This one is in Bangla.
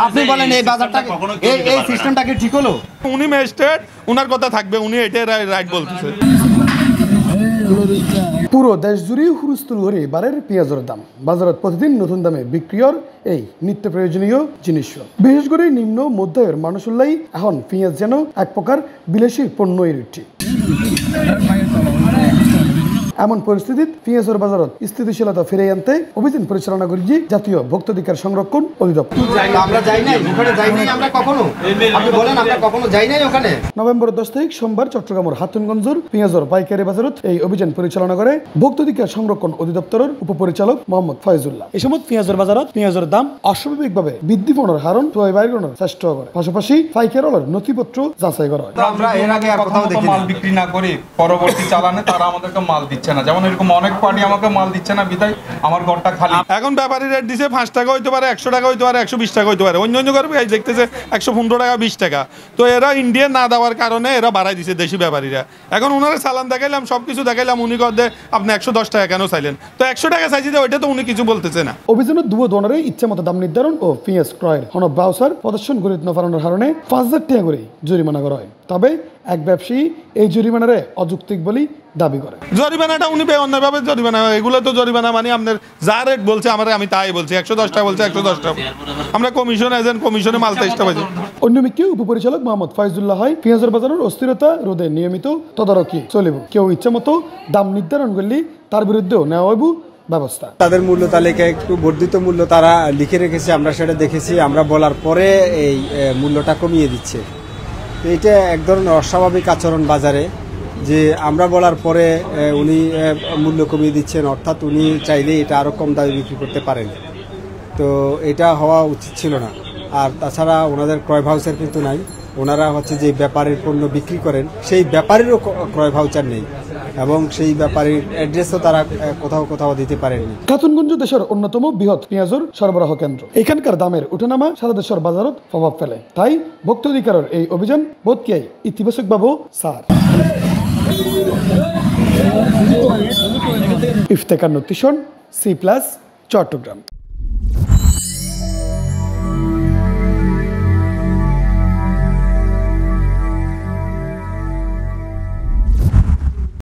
আপনি বলেন এই বাজারটাকে এই সিস্টেমটাকে ঠিক হলো? উনি ম্যাজিস্ট্রেট, উনার কথা থাকবে, উনি এটাই রাইট বলতেছে। পুরো দেশ জুড়ে হুলস্থুল করে এবারের পেঁয়াজের দাম। বাজারত প্রতিদিন নতুন দামে বিক্রিয়র এই নিত্য প্রয়োজনীয় জিনিস, বিশেষ করে নিম্ন মধ্যায়ের মানুষুল্লাই এখন পেঁয়াজ যেন এক প্রকার বিলাসী পণ্য এটি। এমন পরিস্থিতিতে পেঁয়াজের বাজারত স্থিতিশীলতা ফিরে আনতে অভিযান পরিচালনা করেছে জাতীয় ভোক্তাধিকার সংরক্ষণ অধিদপ্তর। আমরা যাই নাই ওখানে, যাই নাই আমরা কখনো। আপনি বলেন আমরা কখনো যাই নাই ওখানে। নভেম্বর 10 তারিখ সোমবার চট্টগ্রামের হাতুনগঞ্জের পেঁয়াজের পাইকারি বাজারত এই অভিযান পরিচালনা করে ভোক্তাধিকার সংরক্ষণ অধিদপ্তরের উপপরিচালক মোহাম্মদ ফয়জুল্লাহ। এই সময় পেঁয়াজের বাজারত পেঁয়াজের দাম অস্বাভাবিকভাবে বৃদ্ধি পাওয়ার হারণ বাইরের চেষ্টা করে, পাশাপাশি পাইকারের নথিপত্র যাচাই করা হয়। আমরা এর আগে আর কোথাও দেখি মাল বিক্রি না করে পরবর্তী চালানে তারা আমাদেরকে মাল দিচ্ছে না, যেমন এরকম অনেক পার্টি আমাকে মাল দিচ্ছে না, বিদায় আমার ঘরটা খালি। এখন ব্যাপারী রেট দিছে 5 টাকা হইতে পারে, 100 টাকা হইতে পারে, 120 টাকা হইতে পারে, অন্য অন্য করে দেখতেছে 115 টাকা 20 টাকা। তো এরা ইন্ডিয়ান না দেওয়ার কারণে এরা বাড়াই দিছে দেশি ব্যাপারীরা। এখন ওনারা চালান দেখাইলাম, সবকিছু দেখাইলাম, উনি কর আপনি 110 টাকা কেন চাইলেন? তো 100 টাকা চাইছি, ওইটা তো উনি কিছু বলতেছে না। অভিযানের দুই ধরনের ইচ্ছা মতো দাম নির্ধারণ ও পেঁয়াজ ক্রয়ের হনব বাউসার প্রদর্শন করে না পারানোর কারণে 5000 টাকা করে জরিমানা করা হয়। তবে এক ব্যবসায়ী এই জরিমানারে অযৌক্তিক বলে দাবি করে। জরিমানাটা উনি অন্যভাবে জরিমানা, এগুলো তো জরিমানা মানে আপনার যা রেট বলছে আমি তাই বলছি, 110 টাকা বলছে 110 টাকা। আমরা কমিশন এজেন্ট, কমিশনে মাল চেষ্টা পাইছি। অন্যদিকে উপপরিচালক মোহাম্মদ ফয়জুল্লাহ হয় পেঁয়াজের বাজারের অস্থিরতা রোধে নিয়মিত তদারকি চলিব। কেউ ইচ্ছা মতো দাম নির্ধারণ করলে তার বিরুদ্ধেও নেওয়া হইব ব্যবস্থা। তাদের মূল্য তালিকায় একটু বর্ধিত মূল্য তারা লিখে রেখেছে, আমরা সেটা দেখেছি। আমরা বলার পরে এই মূল্যটা কমিয়ে দিচ্ছে। এইটা এক ধরনের অস্বাভাবিক আচরণ বাজারে, যে আমরা বলার পরে উনি মূল্য কমিয়ে দিচ্ছেন, অর্থাৎ উনি চাইলে এটা আরও কম দামে বিক্রি করতে পারেন। তো এটা হওয়া উচিত ছিল না। আর তাছাড়া ওনাদের ক্রয় ভাউচার কিন্তু নাই। ওনারা হচ্ছে যে ব্যাপারীর পণ্য বিক্রি করেন, সেই ব্যাপারীরও ক্রয় ভাউচার নেই এবং সেই ব্যাপারীর অ্যাড্রেসও তারা কোথাও দিতে পারেননি। খাতুনগঞ্জ দেশের অন্যতম বৃহৎ পেঁয়াজের সরবরাহ কেন্দ্র। এখানকার দামের উঠানামা সারা দেশের বাজারত প্রভাব ফেলে। তাই ভোক্তাধিকারের এই অভিযান বোধকে ইতিবাচকভাবে সার। ইফতেখার নতিশন, C+ চট্টগ্রাম।